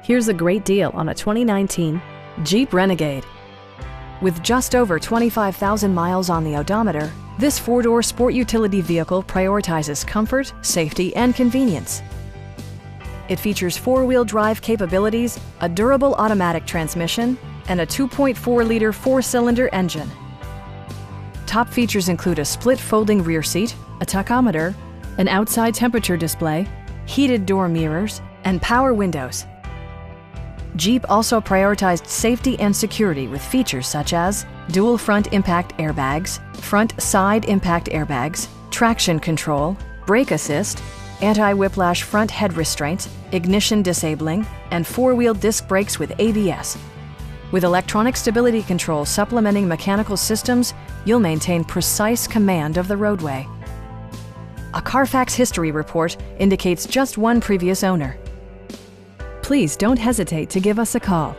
Here's a great deal on a 2019 Jeep Renegade. With just over 25,000 miles on the odometer, this four-door sport utility vehicle prioritizes comfort, safety, and convenience. It features four-wheel drive capabilities, a durable automatic transmission, and a 2.4-liter four-cylinder engine. Top features include a split folding rear seat, a tachometer, an outside temperature display, heated door mirrors, and power windows. Jeep also prioritized safety and security with features such as dual front impact airbags, front side impact airbags, traction control, brake assist, anti-whiplash front head restraints, ignition disabling, and four-wheel disc brakes with ABS. With electronic stability control supplementing mechanical systems, you'll maintain precise command of the roadway. A Carfax history report indicates just one previous owner. Please don't hesitate to give us a call.